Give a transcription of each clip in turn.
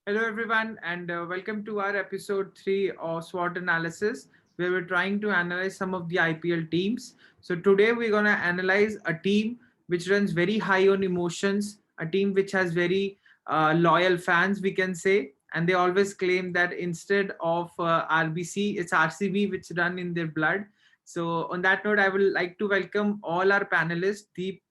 Hello, everyone, and welcome to our episode 3 of SWOT analysis, where we're trying to analyze some of the IPL teams. So, today we're going to analyze a team which runs very high on emotions, a team which has very loyal fans, we can say, and they always claim that instead of RBC, it's RCB which run in their blood. So, on that note, I would like to welcome all our panelists, Deep.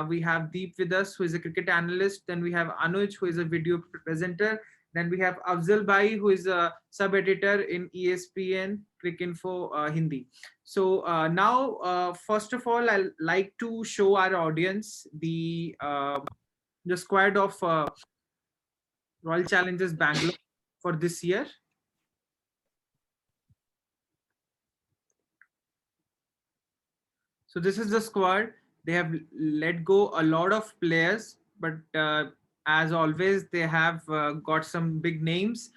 We have Deep with us, who is a cricket analyst. Then we have Anuj, who is a video presenter. Then we have Afzal Bhai, who is a sub-editor in ESPN Cricinfo Hindi. So now, first of all, I'd like to show our audience the squad of Royal Challengers Bangalore for this year. So this is the squad. They have let go a lot of players, but as always, they have got some big names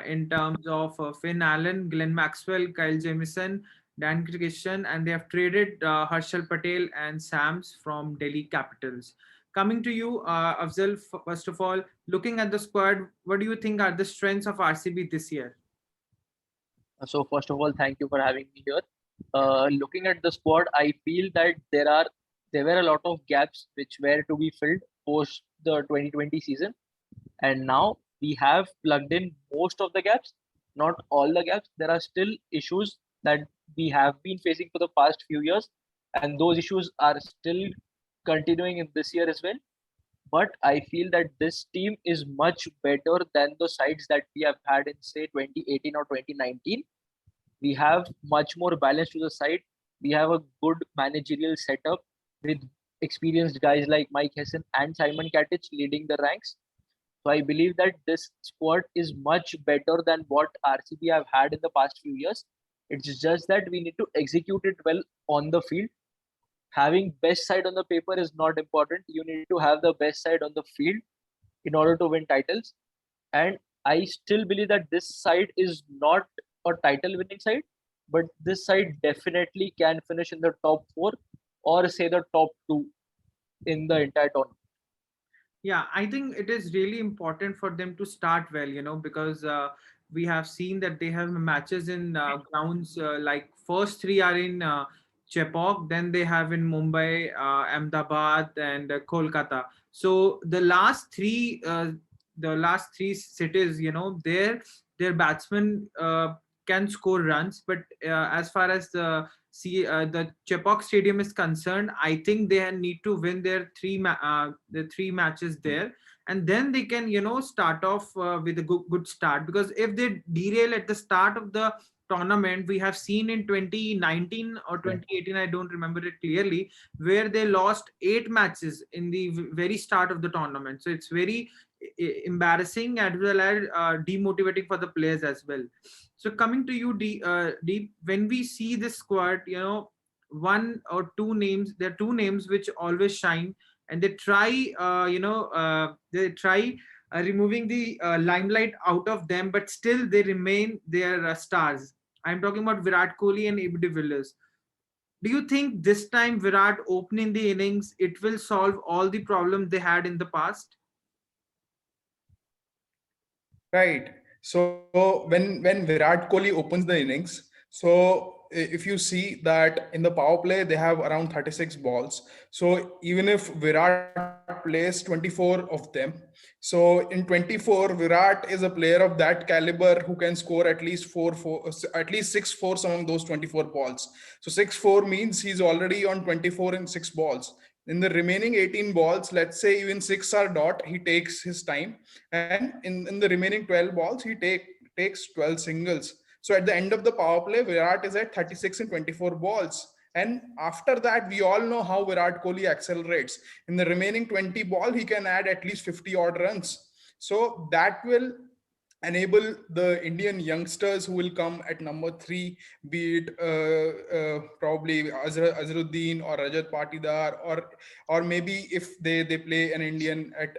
in terms of Finn Allen, Glenn Maxwell, Kyle Jamieson, Dan Christian, and they have traded Harshal Patel and Sams from Delhi Capitals. Coming to you, Afzal, first of all, looking at the squad, what do you think are the strengths of RCB this year? So first of all, thank you for having me here. Looking at the squad, I feel that there were a lot of gaps which were to be filled post the 2020 season, and now we have plugged in most of the gaps, not all the gaps. There are still issues that we have been facing for the past few years, and those issues are still continuing in this year as well. But I feel that this team is much better than the sides that we have had in say 2018 or 2019. We have much more balance to the side. We have a good managerial setup with experienced guys like Mike Hessen and Simon Katic leading the ranks. So I believe that this squad is much better than what RCB have had in the past few years. It's just that we need to execute it well on the field. Having best side on the paper is not important. You need to have the best side on the field in order to win titles. And I still believe that this side is not a title winning side, but this side definitely can finish in the top four or say the top two in the entire tournament. Yeah, I think it is really important for them to start well, because we have seen that they have matches in grounds like first three are in Chepauk, then they have in Mumbai, Ahmedabad, and Kolkata. So the last three cities, their batsmen can score runs, but as far as the Chepauk Stadium is concerned, I think they need to win the three matches there, and then they can start off with a good start. Because if they derail at the start of the tournament, we have seen in 2019 or 2018, I don't remember it clearly, where they lost 8 matches in the very start of the tournament. So it's very embarrassing as well as demotivating for the players as well. So coming to you, Deep, when we see this squad, one or two names, there are two names which always shine, and they try removing the limelight out of them, but still they remain their stars. I'm talking about Virat Kohli and AB de Villiers. Do you think this time Virat opening the innings, it will solve all the problems they had in the past? Right. So when Virat Kohli opens the innings, so if you see that in the power play they have around 36 balls. So even if Virat plays 24 of them, so in 24 Virat is a player of that caliber who can score at least at least six fours among those 24 balls. So 6-4 means he's already on 24 in six balls. In the remaining 18 balls, let's say even six are dot, he takes his time, and in the remaining 12 balls he takes 12 singles. So at the end of the power play Virat is at 36 in 24 balls, and after that we all know how Virat Kohli accelerates. In the remaining 20 ball he can add at least 50 odd runs. So that will enable the Indian youngsters who will come at number three, be it probably Azharuddin or Rajat Patidar, or maybe if they play an Indian at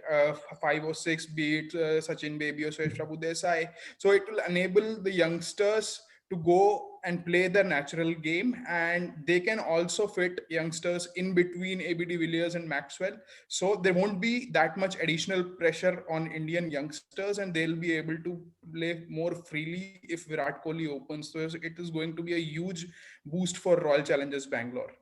5 or 6, be it Sachin Baby or Suresh Prabhu Desai. So it will enable the youngsters to go and play their natural game, and they can also fit youngsters in between ABD Villiers and Maxwell, so there won't be that much additional pressure on Indian youngsters, and they'll be able to play more freely if Virat Kohli opens. So it is going to be a huge boost for Royal Challengers Bangalore.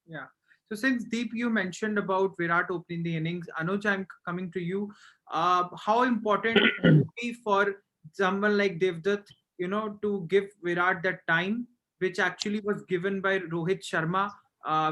Yeah. So since Deep, you mentioned about Virat opening the innings, Anuj, I'm coming to you. How important it would be for someone like Devdutt, to give Virat that time, which actually was given by Rohit Sharma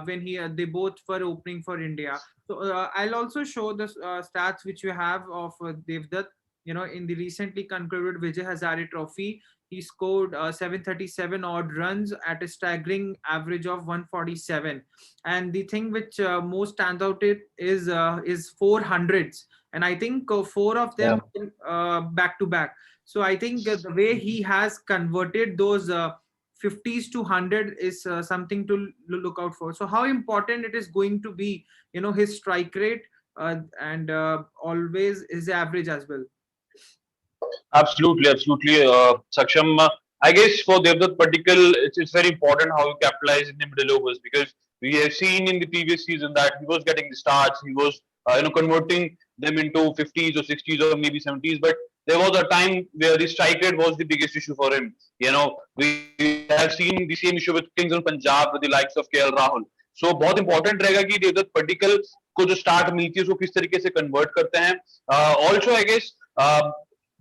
when they both were opening for India. So I'll also show the stats which you have of Devdutt. In the recently concluded Vijay Hazare Trophy, he scored 737 odd runs at a staggering average of 147. And the thing which most stands out it is 400s, and I think four of them back to back. So I think the way he has converted those 50s to 100 is something to look out for. So how important it is going to be, his strike rate and always his average as well. Absolutely, Saksham. I guess for Devdutt Padikkal, it's very important how you capitalize in the middle overs, because we have seen in the previous season that he was getting the starts, he was converting them into 50s or 60s or maybe 70s, but there was a time where the strike rate was the biggest issue for him. We have seen the same issue with Kings of Punjab with the likes of KL Rahul. So बहुत important रहेगा कि Devdutt Padikkal को जो start मिलती है उसको किस तरीके से कन्वर्ट करते हैं. Also I guess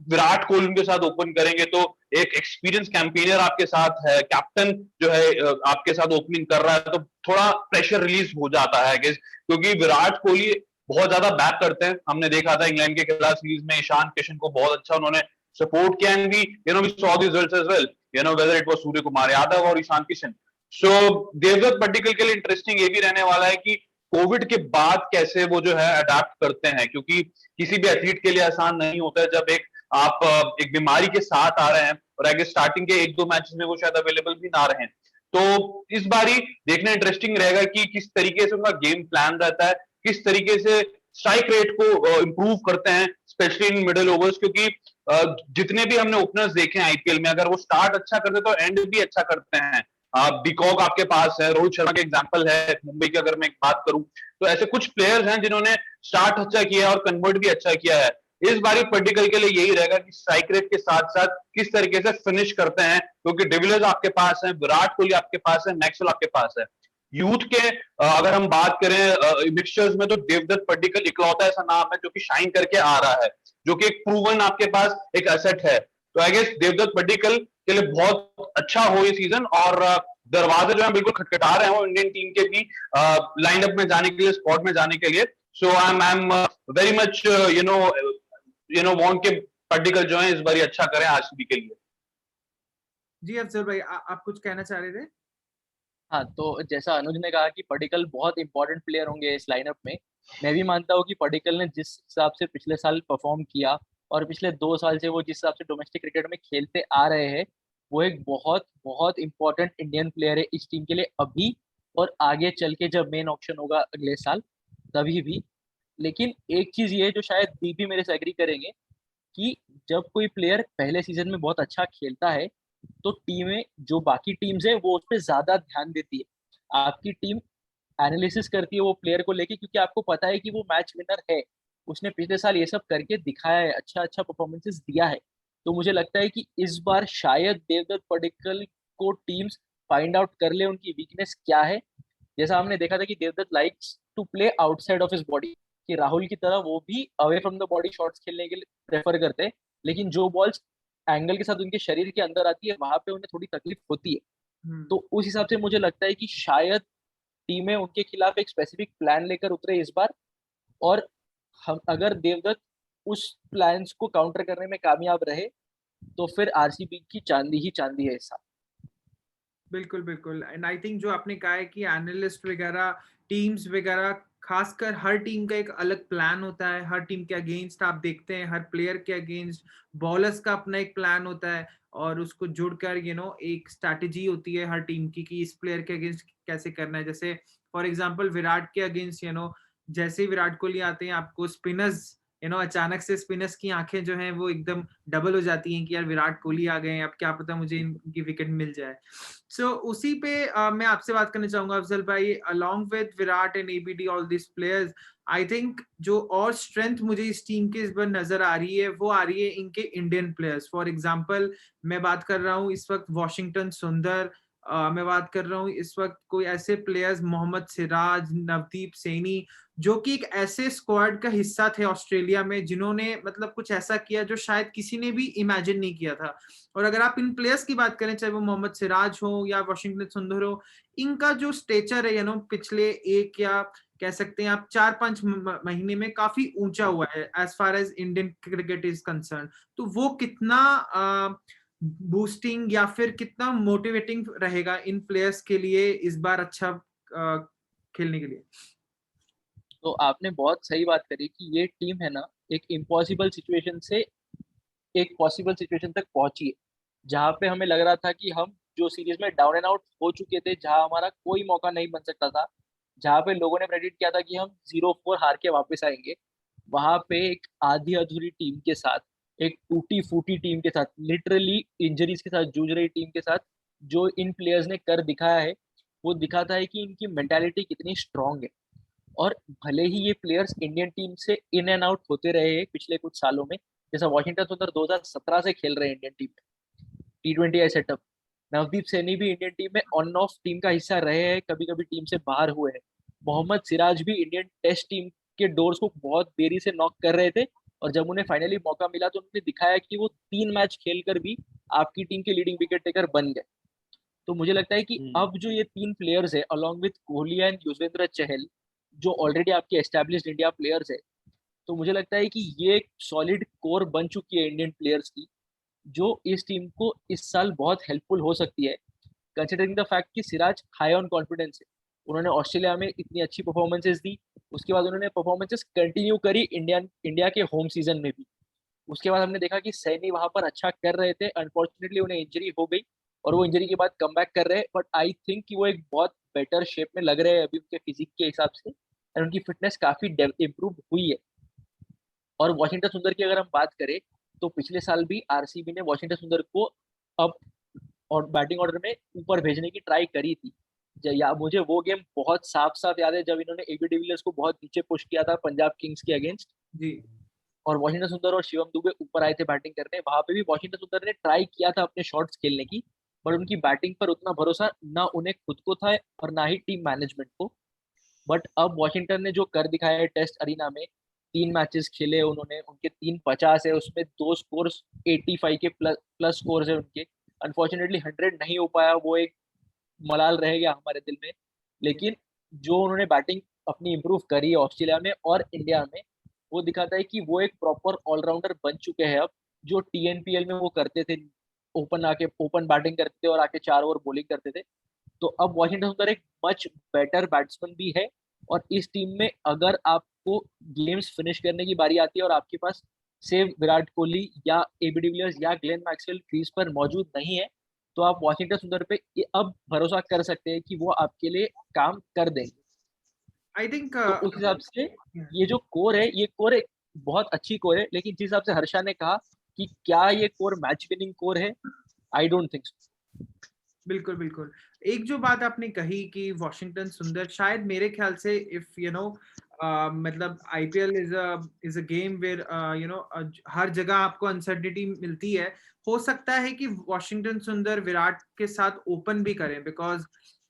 Virat Kohli उनके साथ ओपन करेंगे तो एक एक्सपीरियंस कैंपेनर आपके साथ है, कैप्टन जो है आपके साथ ओपनिंग कर रहा है, तो थोड़ा प्रेशर रिलीज हो जाता है क्योंकि विराट कोहली बहुत ज्यादा बैक करते हैं. हमने देखा था इंग्लैंड के खिलाफ सीरीज में ईशान किशन को बहुत अच्छा उन्होंने सपोर्ट किया, and we saw the results as well, whether it was Surya Kumar Yadav और ईशान किशन. सो देवदत्त पड्डीकल के लिए इंटरेस्टिंग ये भी रहने वाला है कि कोविड के बाद कैसे वो जो है अडेप्ट करते हैं, क्योंकि किसी भी एथलीट के लिए आसान नहीं होता है जब आप एक बीमारी के साथ आ रहे हैं, और आगे स्टार्टिंग के 1-2 मैचेस में वो शायद अवेलेबल भी ना रहे. तो इस बारी देखना इंटरेस्टिंग रहेगा कि किस तरीके से उनका गेम प्लान रहता है, किस तरीके से स्ट्राइक रेट को इंप्रूव करते हैं, स्पेशली इन मिडिल ओवर्स, क्योंकि जितने भी हमने ओपनर्स देखे हैं आईपीएल में, अगर वो स्टार्ट अच्छा करते तो एंड भी अच्छा करते हैं. डिकॉक आपके पास है, रोहित शर्मा के एग्जांपल है मुंबई की, अगर मैं बात करूं तो ऐसे कुछ प्लेयर्स हैं जिन्होंने स्टार्ट अच्छा किया है और कन्वर्ट भी अच्छा किया है. इस बारी पड्डीकल के लिए यही रहेगा कि स्ट्राइक रेट के साथ साथ किस तरीके से फिनिश करते हैं, क्योंकि डिविलियर्स आपके पास है, विराट कोहली आपके पास है, मैक्सवेल आपके पास है. यूथ के अगर हम बात करें मिक्सचर्स में, तो देवदत्त पड्डीकल इकलौता ऐसा नाम है जो कि शाइन करके आ रहा है, जो कि एक प्रूवन आपके पास एक एसेट है. तो आई गेस देवदत्त पड्डीकल के लिए बहुत अच्छा हो ये सीजन, और दरवाजे जो है बिल्कुल खटखटा रहे हो इंडियन टीम के भी लाइनअप में जाने के लिए, स्पॉट में जाने के लिए. So I am very much want के पड्डीकल जो है इस बार अच्छा करें आरसीबी के लिए. जी अफजल भाई, आप कुछ कहना चाह रहे थे? हाँ, तो जैसा अनुज ने कहा कि पडिक्कल बहुत इंपॉर्टेंट प्लेयर होंगे इस लाइनअप में, मैं भी मानता हूँ कि पडिक्कल ने जिस हिसाब से पिछले साल परफॉर्म किया और पिछले 2 साल से वो जिस हिसाब से डोमेस्टिक क्रिकेट में खेलते आ रहे हैं, वो एक बहुत बहुत इंपॉर्टेंट इंडियन प्लेयर है इस टीम के लिए अभी और आगे चल के जब मेन ऑप्शन होगा अगले साल तभी भी. लेकिन एक चीज ये है जो शायद दीप भी मेरे से एग्री करेंगे कि जब कोई प्लेयर पहले सीजन में बहुत अच्छा खेलता है तो टीमें, जो बाकी टीम्स है, वो उस पर ज्यादा ध्यान देती है. आपकी टीम एनालिसिस करती है वो प्लेयर को लेके, क्योंकि आपको पता है कि वो मैच विनर है, उसने पिछले साल ये सब करके दिखाया है, अच्छा अच्छा परफॉर्मेंसेस दिया है. तो मुझे लगता है कि इस बार शायद देवदत्त पडिक्कल को टीम्स फाइंड आउट कर ले उनकी वीकनेस क्या है. जैसा हमने देखा था कि Devdutt likes to play outside of his body, कि राहुल की तरह वो भी away from the body shots खेलने के लिए प्रेफर करते हैं, लेकिन जो बॉल्स एंगल के साथ उनके शरीर के अंदर आती है वहां पे उन्हें थोड़ी तकलीफ होती है. तो उस हिसाब से मुझे लगता है कि शायद टीमें उनके खिलाफ एक स्पेसिफिक प्लान लेकर उतरे इस बार, और हम अगर देवदत्त उस प्लान्स को काउंटर करने में कामयाब रहे तो फिर आरसीबी की चांदी ही चांदी है इस साल. बिल्कुल बिल्कुल. एंड आई थिंक जो आपने कहा है कि एनालिस्ट वगैरह, टीम्स वगैरह, खासकर हर टीम का एक अलग प्लान होता है, हर टीम के अगेंस्ट आप देखते हैं, हर प्लेयर के अगेंस्ट बॉलर्स का अपना एक प्लान होता है, और उसको जुड़कर एक स्ट्रैटेजी होती है हर टीम की कि इस प्लेयर के अगेंस्ट कैसे करना है. जैसे फॉर एग्जांपल विराट के अगेंस्ट जैसे ही विराट कोहली आते हैं, आपको स्पिनर्स अचानक से स्पिनर्स की आंखें जो हैं वो एकदम डबल हो जाती हैं कि यार विराट कोहली आ गए हैं, अब क्या पता मुझे इनकी विकेट मिल जाए। सो उसी पे मैं आपसे बात करना चाहूंगा अफजल भाई, along with Virat and ABD all this players, I think जो और स्ट्रेंथ मुझे इस टीम के इस बार नजर आ रही है वो आ रही है इनके इंडियन प्लेयर्स। फॉर एग्जांपल मैं बात कर रहा हूँ इस वक्त वॉशिंगटन सुंदर, मैं बात कर रहा हूँ इस वक्त कोई ऐसे प्लेयर्स मोहम्मद सिराज, नवदीप सैनी, जो कि एक ऐसे स्क्वाड का हिस्सा थे ऑस्ट्रेलिया में जिन्होंने मतलब कुछ ऐसा किया जो शायद किसी ने भी इमेजिन नहीं किया था। और अगर आप इन प्लेयर्स की बात करें, चाहे वो मोहम्मद सिराज हो या वॉशिंगटन सुंदर हो, इनका जो स्टेचर है पिछले एक या कह सकते हैं आप 4-5 महीने में काफी ऊंचा हुआ है as far as Indian cricket is concern. तो वो कितना बूस्टिंग या फिर कितना मोटिवेटिंग रहेगा इन प्लेयर्स के लिए इस बार अच्छा खेलने के लिए? तो आपने बहुत सही बात करी कि ये टीम है ना, एक इम्पॉसिबल सिचुएशन से एक पॉसिबल सिचुएशन तक पहुंची है, जहां पे हमें लग रहा था कि हम जो सीरीज में डाउन एंड आउट हो चुके थे, जहां हमारा कोई मौका नहीं बन सकता था, जहां पे लोगों ने प्रेडिक्ट किया था कि हम 0-4 हार के वापस आएंगे, वहां पे एक आधी अधूरी टीम के साथ, एक टूटी फूटी टीम के साथ, लिटरली इंजरीज के साथ जूझ रही टीम के साथ जो इन प्लेयर्स ने कर दिखाया है, वो दिखाता है कि इनकी मेंटालिटी कितनी स्ट्रांग है। और भले ही ये प्लेयर्स इंडियन टीम से इन एंड आउट होते रहे हैं पिछले कुछ सालों में, जैसा वॉशिंगटन सुंदर 2017 से खेल रहे हैं इंडियन टीम में T20 आई सेटअप, नवदीप सैनी भी इंडियन टीम में ऑन ऑफ टीम का हिस्सा रहे हैं, कभी कभी टीम से बाहर हुए हैं, मोहम्मद सिराज भी इंडियन टेस्ट टीम के डोर्स को बहुत देरी से नॉक कर रहे थे, और जब उन्हें फाइनली मौका मिला तो उन्होंने दिखाया कि वो 3 मैच खेलकर भी आपकी टीम के लीडिंग विकेट टेकर बन गए। तो मुझे लगता है कि अब जो ये 3 प्लेयर्स है along with Kohli and Yuzvendra Chahal, जो ऑलरेडी आपके एस्टेब्लिश्ड इंडिया प्लेयर्स है, तो मुझे लगता है कि ये एक सॉलिड कोर बन चुकी है इंडियन प्लेयर्स की, जो इस टीम को इस साल बहुत हेल्पफुल हो सकती है, कंसिडरिंग द फैक्ट कि सिराज हाई ऑन कॉन्फिडेंस है। उन्होंने ऑस्ट्रेलिया में इतनी अच्छी परफॉर्मेंसेस दी, उसके बाद उन्होंने परफॉर्मेंसेस कंटिन्यू करी इंडिया के होम सीजन में भी। उसके बाद हमने देखा कि सैनी वहां पर अच्छा कर रहे थे, अनफॉर्चुनेटली उन्हें इंजरी हो गई और वो इंजरी के बाद कम बैक कर रहे हैं, बट आई थिंक कि वो एक बहुत बेटर शेप में लग रहे हैं अभी उनके फिजिक के हिसाब से, और उनकी फिटनेस काफी इम्प्रूव हुई है। और वॉशिंगटन सुंदर की अगर हम बात करें, तो पिछले साल भी आरसीबी ने वॉशिंगटन सुंदर को अप और बैटिंग ऑर्डर में ऊपर भेजने की ट्राई करी थी। या मुझे वो गेम बहुत साफ साफ याद है जब इन्होंने एबी डिविलियर्स को बहुत नीचे पुश किया था पंजाब किंग्स के अगेंस्ट, जी। और वॉशिंगटन सुंदर और शिवम दुबे ऊपर आए थे बैटिंग करने। वहां पे भी वॉशिंगटन सुंदर ने ट्राई किया था अपने शॉट्स खेलने की, पर उनकी बैटिंग पर उतना भरोसा ना उन्हें खुद को था और ना ही टीम मैनेजमेंट को। बट अब वॉशिंगटन ने जो कर दिखाया है टेस्ट अरीना में, 3 मैचेस खेले उन्होंने, उनके 350 है, उसमें 2 स्कोर्स 85 के प्लस प्लस स्कोर्स है उनके। अनफॉर्चुनेटली 100 नहीं हो पाया, वो एक मलाल रह गया हमारे दिल में। लेकिन जो उन्होंने बैटिंग अपनी इंप्रूव करी है ऑस्ट्रेलिया में और इंडिया में, वो दिखाता है कि वो एक प्रॉपर ऑलराउंडर बन चुके हैं अब, जो TNPL में वो करते थे, ओपन बैटिंग करते थे और आके 4 ओवर बॉलिंग करते थे। तो अब वॉशिंगटन सुंदर एक मच बेटर बैट्समैन भी है, और इस टीम में अगर आपको गेम्स फिनिश करने की बारी आती है और आपके पास सेव विराट कोहली या एबी डिविलियर्स या ग्लेन मैक्सवेल क्रीज पर मौजूद नहीं है, तो आप वॉशिंगटन सुंदर पे ये अब भरोसा कर सकते हैं कि वो आपके लिए काम कर देंगे। आई थिंक तो उस हिसाब से ये जो कोर है, ये कोर एक बहुत अच्छी कोर है, लेकिन जिस हिसाब से हर्षा ने कहा कि क्या ये कोर मैच विनिंग कोर है, आई डोंट थिंक सो। बिल्कुल बिल्कुल। एक जो बात आपने कही कि वॉशिंगटन सुंदर, शायद मेरे ख्याल से इफ मतलब IPL is a game where हर जगह आपको अनसर्टिनिटी मिलती है। हो सकता है कि वॉशिंगटन सुंदर विराट के साथ ओपन भी करें, बिकॉज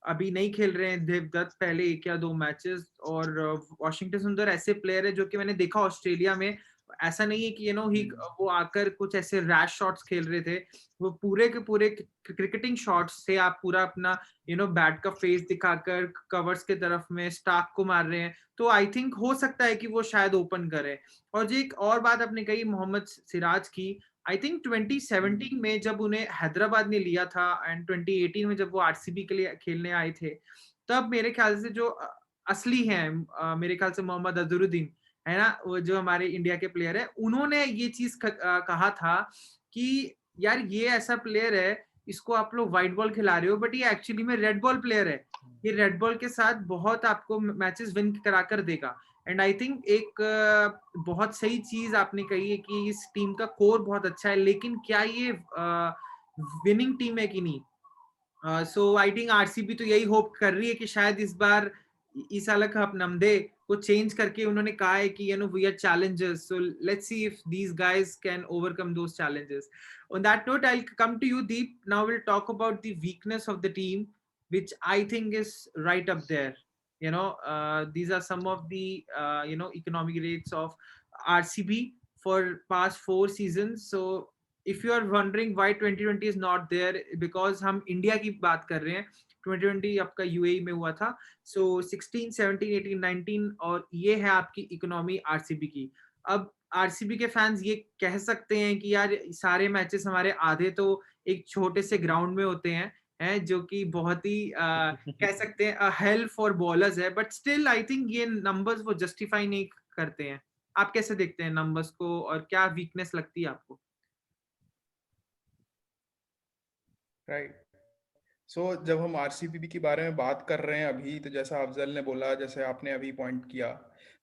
अभी नहीं खेल रहे हैं देवदत्त पहले 1 या 2 मैचेस, और वॉशिंगटन सुंदर ऐसे प्लेयर है जो कि मैंने देखा ऑस्ट्रेलिया में, ऐसा नहीं है कि ही वो आकर कुछ ऐसे रैश शॉट्स खेल रहे थे। वो पूरे के पूरे क्रिकेटिंग शॉट्स से आप पूरा अपना बैट का फेस दिखाकर कवर्स के तरफ में स्टार्क को मार रहे हैं। तो आई थिंक हो सकता है कि वो शायद ओपन करे। और जो एक और बात आपने कही मोहम्मद सिराज की, आई थिंक 2017 में जब उन्हें हैदराबाद ने लिया था एंड 2018 में जब वो आरसीबी के लिए खेलने आए थे, तब मेरे ख्याल से जो असली हैं मेरे ख्याल से मोहम्मद अजहरुद्दीन है ना, वो जो हमारे इंडिया के प्लेयर है, उन्होंने ये चीज कहा था कि यार ये ऐसा प्लेयर है, इसको आप लोग व्हाइट बॉल खिला रहे हो, बट ये एक्चुअली में रेड बॉल प्लेयर है, ये रेड बॉल के साथ बहुत आपको मैचेस विन करा कर देगा। एंड आई थिंक एक बहुत सही चीज आपने कही है कि इस टीम का कोर बहुत अच्छा है, लेकिन क्या ये विनिंग टीम है कि नहीं? सो आई थिंक आरसीबी तो यही होप कर रही है कि शायद इस बार इस साल कप नमदे को चेंज करके उन्होंने कहा है कि we are challengers, so let's see if these guys can overcome those challenges. On that note, I'll come to you, Deep. Now we'll talk about the weakness of the team, which I think is right up there. These are some of the economic rates of RCB for past 4 seasons. So if you are wondering why 2020 is not there, because हम India की बात कर रहे हैं. 2020 आपका UAE में हुआ था. सो 16, 17, 18, 19 और ये है आपकी इकोनॉमी आरसीबी की. अब आरसीबी के फैंस ये कह सकते हैं कि यार सारे मैचेस हमारे आधे तो एक छोटे से ग्राउंड में होते हैं जो कि बहुत ही कह सकते हैं हेल फॉर बॉलर्स है, बट स्टिल आई थिंक ये नंबर्स वो जस्टिफाई नहीं करते हैं. आप कैसे देखते हैं नंबर्स को और क्या वीकनेस लगती है आपको? राइट. सो जब हम आरसीबी के बारे में बात कर रहे हैं अभी, तो जैसा अफजल ने बोला, जैसे आपने अभी पॉइंट किया,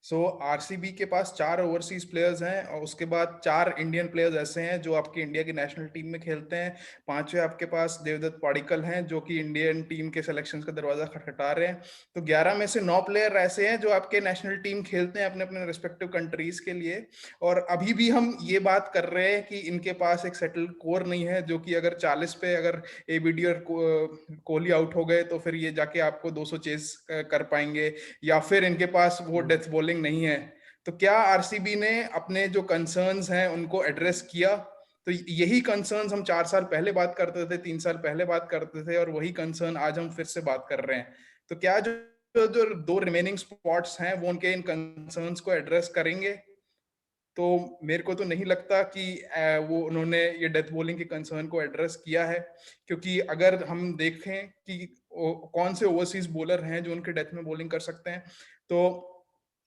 सो आरसीबी के पास 4 ओवरसीज प्लेयर्स हैं और उसके बाद 4 इंडियन प्लेयर्स ऐसे हैं जो आपकी इंडिया की नेशनल टीम में खेलते हैं. 5वें आपके पास देवदत्त पाडिक्कल हैं जो कि इंडियन टीम के सिलेक्शन का दरवाजा खटखटा रहे हैं. तो 11 में से 9 प्लेयर ऐसे हैं जो आपके नेशनल टीम खेलते हैं अपने अपने रिस्पेक्टिव कंट्रीज के लिए. और अभी भी हम ये बात कर रहे हैं कि इनके पास एक सेटल्ड कोर नहीं है, जो कि अगर 40 पे अगर एबीडी और कोहली आउट हो गए तो फिर ये जाके आपको 200 चेस कर पाएंगे, या फिर इनके पास वो डेथ बॉलिंग नहीं है. तो क्या आरसीबी ने अपने जो कंसर्न्स हैं उनको एड्रेस किया? तो यही कंसर्न्स हम 4 साल पहले बात करते थे, 3 साल पहले बात करते थे, और वही कंसर्न आज हम फिर से बात कर रहे हैं. तो क्या जो 2 रिमेनिंग स्पॉट्स हैं वो उनके इन कंसर्न्स को एड्रेस करेंगे? तो मेरे को तो नहीं लगता कि वो उन्होंने ये डेथ बॉलिंग के कंसर्न को एड्रेस किया है, क्योंकि अगर हम देखें कि कौन से ओवरसीज बॉलर हैं जो उनके डेथ में बॉलिंग कर सकते हैं, तो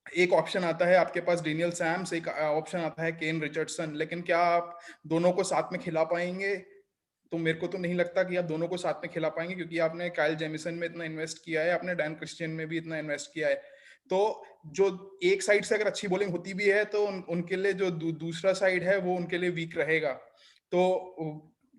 एक ऑप्शन आता है आपके पास डेनियल सैम्स, एक ऑप्शन आता है केन रिचर्डसन. लेकिन क्या आप दोनों को साथ में खिला पाएंगे? तो मेरे को तो नहीं लगता कि आप दोनों को साथ में खिला पाएंगे, क्योंकि आपने काइल जेमिसन में इतना इन्वेस्ट किया है, आपने डैन क्रिश्चियन में भी इतना इन्वेस्ट किया है. तो जो एक साइड से अगर अच्छी बॉलिंग होती भी है तो उनके लिए जो दूसरा साइड है वो उनके लिए वीक रहेगा. तो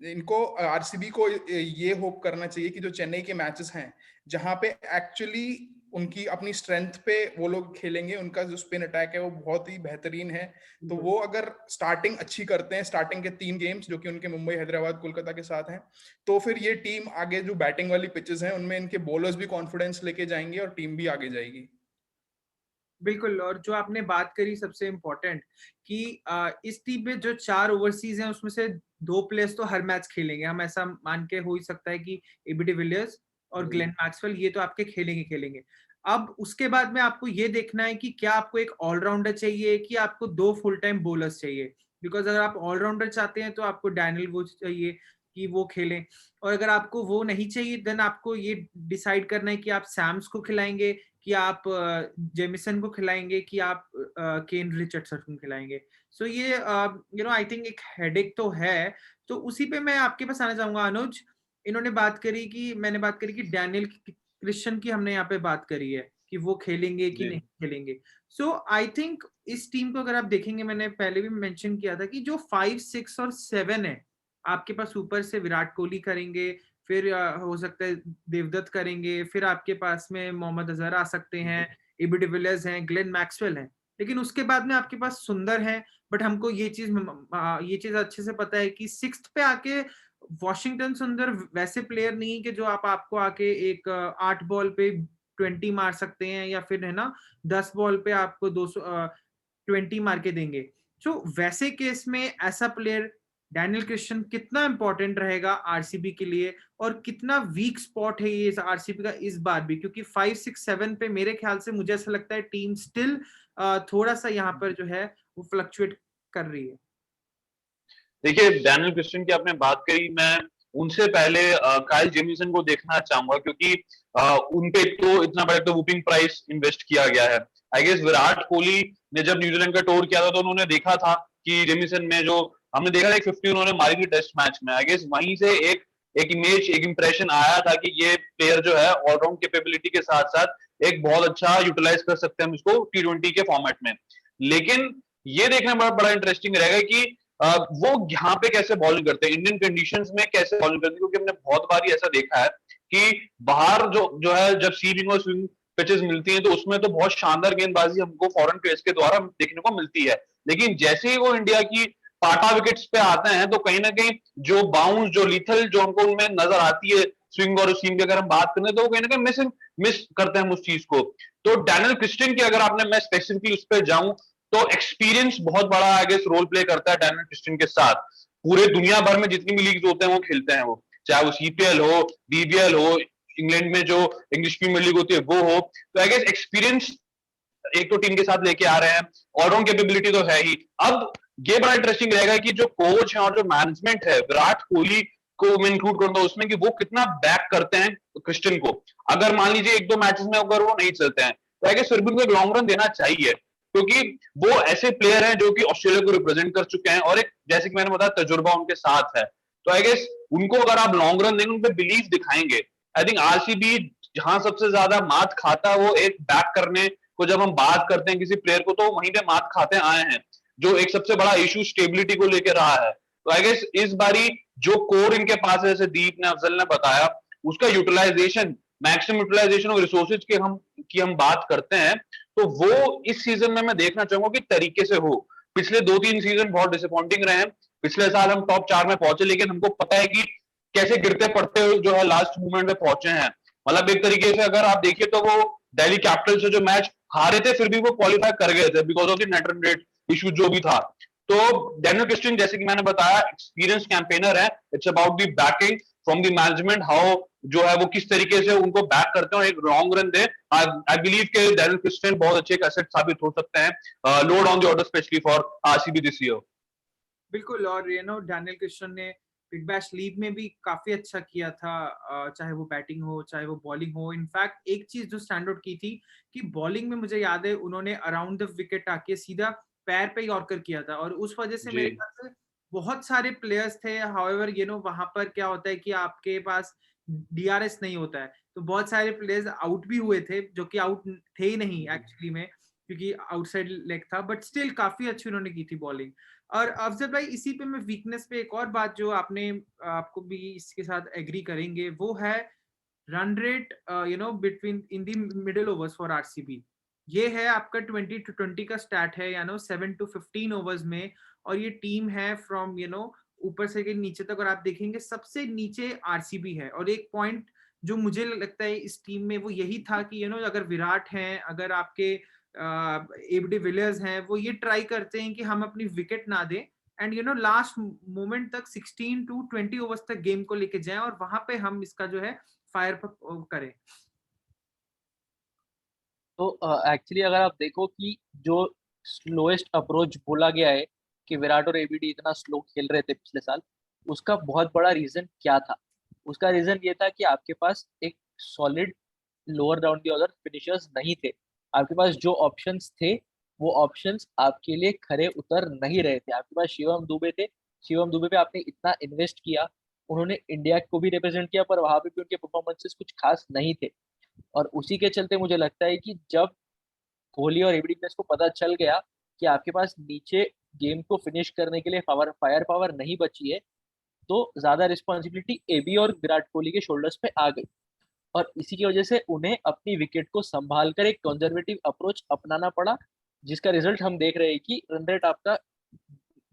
इनको आरसीबी को ये होप करना चाहिए कि जो चेन्नई के मैचेस हैं जहां पे एक्चुअली उनकी अपनी स्ट्रेंथ पे वो लोग खेलेंगे, उनका जो स्पिन अटैक है वो बहुत ही बेहतरीन है, तो वो अगर स्टार्टिंग अच्छी करते हैं, स्टार्टिंग के 3 गेम्स जो कि उनके मुंबई, हैदराबाद, कोलकाता के साथ हैं, तो फिर ये टीम आगे जो बैटिंग वाली पिचेस हैं उनमें इनके बॉलर्स भी कॉन्फिडेंस लेके जाएंगे और टीम भी आगे जाएगी. बिल्कुल. और जो आपने बात करी सबसे इम्पोर्टेंट कि इस टीम में जो 4 ओवरसीज हैं उसमें से 2 प्लेयर्स तो हर मैच खेलेंगे, हम ऐसा मान के हो ही सकता है कि एबी डिविलियर्स और ग्लेन मैक्सवेल ये तो आपके खेलेंगे. अब उसके बाद में आपको ये देखना है कि क्या आपको एक ऑलराउंडर चाहिए कि आपको 2 फुल टाइम बॉलर्स चाहिए. बिकॉज अगर आप ऑलराउंडर चाहते हैं तो आपको डैनियल वो चाहिए कि वो खेलें, और अगर आपको वो नहीं चाहिए देन आपको ये डिसाइड करना है कि आप सैम्स को खिलाएंगे, कि आप जेमिसन को खिलाएंगे, कि आप केन रिचर्डसन को खिलाएंगे. सो ये आई थिंक एक हेडेक तो है. तो उसी पे मैं आपके पास आना चाहूंगा अनुज. मैंने बात करी कि डैनियल क्रिश्चियन की हमने यहाँ पे बात करी है कि वो खेलेंगे कि नहीं खेलेंगे. सो आई थिंक इस टीम को अगर आप देखेंगे, मैंने पहले भी मेंशन किया था कि जो 5, 6 और 7 है आपके पास, ऊपर से विराट कोहली करेंगे, फिर हो सकता है देवदत्त करेंगे, फिर आपके पास में मोहम्मद अजहर आ सकते हैं, एबी डिविलियर्स हैं, ग्लेन मैक्सवेल हैं, लेकिन उसके बाद में आपके पास सुंदर है. बट हमको ये चीज अच्छे से पता है कि 6th पे आके वॉशिंगटन सुंदर वैसे प्लेयर नहीं कि जो आपको आके एक 8 बॉल पे 20 मार सकते हैं, या फिर है ना 10 बॉल पे आपको 20 मार के देंगे. तो वैसे केस में ऐसा प्लेयर डैनियल क्रिश्चियन कितना इंपॉर्टेंट रहेगा आरसीबी के लिए, और कितना वीक स्पॉट है ये आरसीबी का इस बार भी, क्योंकि 5, 6, 7 पे मेरे ख्याल से मुझे ऐसा लगता है टीम स्टिल थोड़ा सा यहाँ पर जो है वो फ्लक्चुएट कर रही है. देखिए, डैनियल क्रिश्चियन की आपने बात करी, मैं उनसे पहले काइल जेमिसन को देखना चाहूंगा, क्योंकि उनपे तो इतना बड़ा तो वूपिंग प्राइस इन्वेस्ट किया गया है. आई गेस विराट कोहली ने जब न्यूजीलैंड का टूर किया था तो उन्होंने देखा था कि जेमिसन में जो हमने देखा था 50 उन्होंने मारी थी टेस्ट मैच में. आई गेस वहीं से एक एक इमेज, एक इंप्रेशन आया था कि ये प्लेयर जो है ऑलराउंड कैपेबिलिटी के साथ साथ एक बहुत अच्छा यूटिलाइज कर सकते हैं हम इसको T20 के फॉर्मेट में। लेकिन ये देखना बड़ा इंटरेस्टिंग रहेगा कि वो यहाँ पे कैसे बॉलिंग करते हैं, इंडियन कंडीशंस में कैसे बॉलिंग करते हैं, क्योंकि हमने बहुत बार ऐसा देखा है कि बाहर जो है जब सी विंग और स्विंग पिचेस मिलती हैं तो उसमें तो बहुत शानदार गेंदबाजी हमको फॉरेन प्लेयर्स के द्वारा देखने को मिलती है, लेकिन जैसे ही वो इंडिया की पाटा विकेट्स पे आते हैं तो कहीं ना कहीं जो बाउंस, जो लीथल जो हमको उनमें नजर आती है स्विंग और सीम की अगर हम बात करें तो वो कहीं ना कहीं मिस करते हैं हम उस चीज को। तो डैनियल क्रिस्टियन की अगर आपने, मैं स्पेसिफिकली उस पर जाऊं तो एक्सपीरियंस बहुत बड़ा आई गेस रोल प्ले करता है डैनियल क्रिस्टियन के साथ। पूरे दुनिया भर में जितनी भी लीग होते हैं वो खेलते हैं, वो चाहे वो CPL हो, BBL हो, इंग्लैंड में जो इंग्लिश प्रीमियर लीग होती है वो हो, तो आई गेस एक्सपीरियंस एक तो टीम के साथ लेके आ रहे हैं, ऑलराउंड कैपेबिलिटी तो है ही। अब ये बड़ा इंटरेस्टिंग रहेगा कि जो कोच है और जो मैनेजमेंट है, विराट कोहली को मैं इंक्लूड करूंगा उसमें, कि वो कितना बैक करते हैं क्रिस्टियन को। अगर मान लीजिए एक दो मैचेस में अगर वो नहीं चलते हैं तो आई गेस फिर भी उनको एक लॉन्ग रन देना चाहिए, क्योंकि वो ऐसे प्लेयर हैं जो कि ऑस्ट्रेलिया को रिप्रेजेंट कर चुके हैं और एक, जैसे कि मैंने बताया, तजुर्बा उनके साथ है। तो आई गेस उनको अगर आप लॉन्ग रन देंगे, उन पर बिलीव दिखाएंगे। आई थिंक RCB जहां सबसे ज्यादा मात खाता है वो एक बैक करने को, जब हम बात करते हैं किसी प्लेयर को तो वहीं पे मात खाते आए हैं, जो एक सबसे बड़ा इशू स्टेबिलिटी को लेकर रहा है। तो आई गेस इस बारी जो कोर इनके पास है, जैसे दीप ने, अफजल ने बताया, उसका utilization, maximum utilization of resources की हम बात करते हैं, तो वो इस सीजन में मैं देखना चाहूंगा कि तरीके से हो। पिछले 2-3 सीजन बहुत डिसअपॉइंटिंग रहे हैं। पिछले साल हम टॉप 4 में पहुंचे, लेकिन हमको पता है कि कैसे गिरते पड़ते जो है लास्ट मोमेंट में पहुंचे हैं। मतलब एक तरीके से अगर आप देखिए तो वो दिल्ली कैपिटल से जो मैच हारे थे फिर भी वो क्वालिफाई कर गए थे because of the net run rate issue जो भी था। तो डैनियल क्रिस्टियन, जैसे कि मैंने बताया, एक्सपीरियंस कैंपेनर है। It's about the banking from the management, how जो है वो किस तरीके से उनको बैक करते हैं और एक long run they. I believe के डैनियल क्रिस्टियन बहुत अच्छे एक एसेट साबित हो सकते हैं load on the order, specially for RCB this year. बिल्कुल, और डैनियल क्रिस्टियन ने बिग बैश लीग में भी काफी अच्छा किया था, चाहे वो बैटिंग हो चाहे वो बॉलिंग हो। इनफैक्ट एक चीज जो स्टैंड आउट की थी कि बॉलिंग में मुझे याद है उन्होंने अराउंड द विकेट आके सीधा पैर पे ही यॉर्कर किया था, और उस वजह से मेरे जी। ख्याल से बहुत सारे प्लेयर्स थे। हाउएवर वहां पर क्या होता है कि आपके पास DRS नहीं होता है, तो बहुत सारे प्लेयर्स आउट भी हुए थे जो कि आउट थे ही नहीं एक्चुअली में, क्योंकि आउटसाइड लेग था, बट स्टिल काफी अच्छी उन्होंने की थी बॉलिंग। और अफजल भाई, इसी पे मैं वीकनेस पे एक और बात जो आपको भी इसके साथ एग्री करेंगे, वो है run rate between in the middle overs for RCB। ये है आपका 20 to 20 का स्टैट है, 7 to 15 ओवर्स में, और ये टीम है फ्रॉम ऊपर से के नीचे तक, और आप देखेंगे सबसे नीचे RCB है। और एक पॉइंट जो मुझे लगता है इस टीम में वो यही था कि अगर विराट हैं, अगर आपके AB डिविलियर्स हैं, वो ये ट्राई करते हैं कि हम अपनी विकेट ना दें, एंड लास्ट मोमेंट तक 16 to 20 ओवर्स तक गेम को लेके जाएं, और वहां पे हम इसका जो है फायर करें। तो एक्चुअली अगर आप देखो कि जो स्लोएस्ट अप्रोच बोला गया है कि विराट और ABD इतना स्लो खेल रहे थे पिछले साल, उसका बहुत बड़ा रीजन क्या था? उसका रीजन ये था कि आपके पास एक solid lower down the order finishers नहीं थे। आपके पास जो ऑप्शंस थे वो ऑप्शंस आपके लिए खरे उतर नहीं रहे थे। आपके पास शिवम दुबे थे, शिवम दुबे पे आपने इतना इन्वेस्ट किया, उन्होंने इंडिया को भी रिप्रेजेंट किया, पर वहां पे भी उनके परफॉर्मेंसेस कुछ खास नहीं थे। और उसी के चलते मुझे लगता है कि जब कोहली और एबी डिविलियर्स को पता चल गया कि आपके पास नीचे गेम को फिनिश करने के लिए फायर पावर नहीं बची है, तो ज्यादा रिस्पॉन्सिबिलिटी AB और विराट कोहली के शोल्डर्स पे आ गई। और इसी की वजह से उन्हें अपनी विकेट को संभाल कर एक कंजर्वेटिव अप्रोच अपनाना पड़ा, जिसका रिजल्ट हम देख रहे हैं कि रन रेट आपका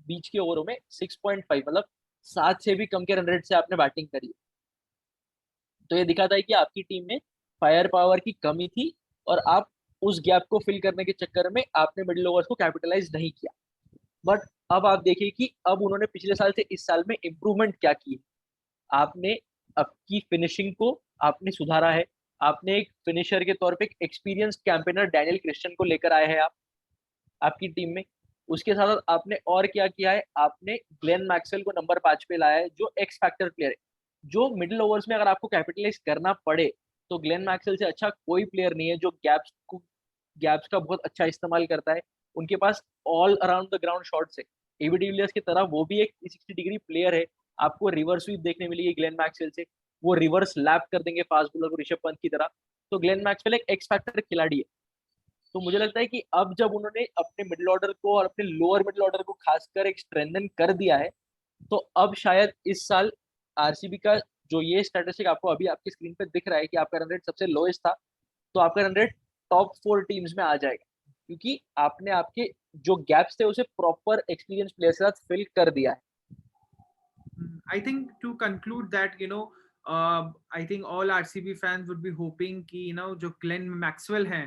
बीच के ओवरों में 6.5, मतलब 7 से भी कम के रन रेट से आपने बैटिंग करी। तो ये दिखाता है कि आपकी टीम में फायर पावर की कमी थी, और आप उस गैप को फिल करने के चक्कर में आपने मिडिल ओवर्स को कैपिटलाइज नहीं किया। बट अब आप देखिए कि अब उन्होंने पिछले साल से इस साल में इम्प्रूवमेंट क्या की। आपने आपकी फिनिशिंग को आपने सुधारा है, आपने एक फिनिशर के तौर पे एक एक्सपीरियंस कैंपेनर डैनियल क्रिस्टियन को लेकर आए हैं आप आपकी टीम में। उसके साथ साथ आपने और क्या किया है, आपने ग्लेन मैक्सवेल को नंबर 5 पे लाया है, जो एक्स फैक्टर प्लेयर है, जो मिडिल ओवर्स में अगर आपको कैपिटलाइज करना पड़े तो ग्लेन मैक्सवेल से अच्छा कोई प्लेयर नहीं है जो गैप्स का बहुत अच्छा इस्तेमाल करता है। उनके पास all around the ground shots है। AB डिविलियर्स की तरह वो भी एक 360 डिग्री प्लेयर है, आपको रिवर्स स्वीप देखने मिलेगी ग्लेन मैक्सवेल से, वो रिवर्स लैप कर देंगे फास्ट बॉलर को ऋषभ पंत की तरह। तो ग्लेन मैक्सवेल एक एक्स फैक्टर खिलाड़ी है। तो मुझे लगता है कि अब जब उन्होंने अपने मिडिल ऑर्डर को और अपने लोअर मिडिल ऑर्डर को खासकर एक स्ट्रेंथन कर दिया है, तो अब शायद इस साल आरसीबी का जो ये स्टैटिस्टिक आपको अभी आपकी स्क्रीन पे दिख रहा है कि आपका रन रेट सबसे लोएस्ट था, तो आपका रन रेट टॉप 4 टीम्स में आ जाएगा, क्योंकि आपने आपके जो गैप्स थे उसे प्रॉपर एक्सपीरियंस प्लेयर के साथ फिल कर दिया है। I think to conclude that, I think all RCB fans would be hoping कि जो ग्लेन मैक्सवेल हैं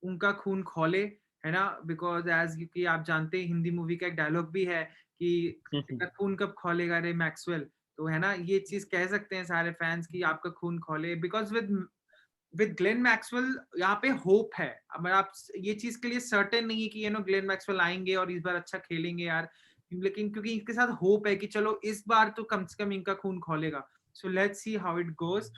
उनका खून खोले, है ना, बिकॉज एज कि आप जानते हैं हिंदी मूवी का एक डायलॉग भी है कि तेरा खून कब खोलेगा रे मैक्सवेल। तो है ना, ये चीज कह सकते हैं सारे फैंस कि आपका खून खोले, बिकॉज विद ग्लेन मैक्सवेल यहाँ पे होप है। अब आप ये चीज के लिए सर्टेन नहीं है कि ग्लेन मैक्सवेल आएंगे और इस बार अच्छा खेलेंगे यार, लेकिन क्योंकि इनके साथ होप है कि चलो इस बार तो कम से कम इनका खून खोलेगा। सो let's see how it goes.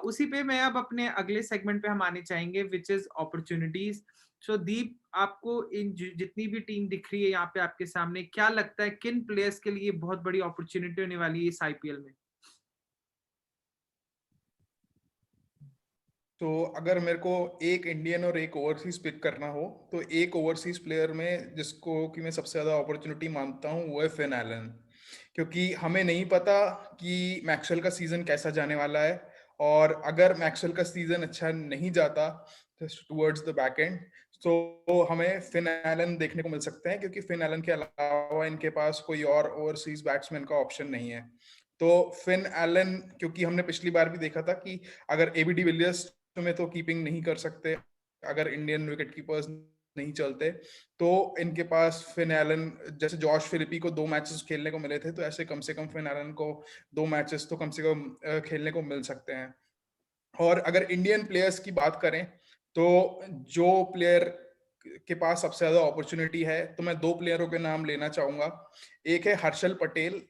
उसी पे मैं अब अपने अगले सेगमेंट पे हम आने चाहेंगे, विच इज अपॉर्चुनिटीज। सो दीप, आपको इन जितनी भी टीम दिख रही है यहाँ पे आपके सामने, क्या लगता है किन प्लेयर्स के लिए बहुत बड़ी अपॉर्चुनिटी होने वाली है इस आईपीएल में? तो अगर मेरे को एक इंडियन और एक ओवरसीज पिक करना हो, तो एक ओवरसीज प्लेयर में जिसको कि मैं सबसे ज्यादा अपॉर्चुनिटी मानता हूँ वो है फिन एलन। क्योंकि हमें नहीं पता कि मैक्सवेल का सीजन कैसा जाने वाला है, और अगर मैक्सवेल का सीजन अच्छा नहीं जाता टुवर्ड्स द बैक एंड, तो हमें फिन एलन देखने को मिल सकते हैं, क्योंकि फिन एलन के अलावा इनके पास कोई और ओवरसीज बैट्समैन का ऑप्शन नहीं है। तो फिन एलन, क्योंकि हमने पिछली बार भी देखा था कि अगर एबी डिविलियर्स में तो कीपिंग नहीं कर सकते, अगर इंडियन विकेट कीपर्स नहीं चलते, तो इनके पास फिन एलन, जैसे जॉश फिलिपी को 2 मैचेस खेलने को मिले थे, तो ऐसे कम से कम फिन एलन को 2 मैचेस तो कम से कम खेलने को मिल सकते हैं। और अगर इंडियन प्लेयर्स की बात करें, तो जो प्लेयर के पास सबसे ज्यादा अपॉर्चुनिटी है, तो मैं 2 प्लेयरों के नाम लेना चाहूंगा। एक है हर्षल पटेल,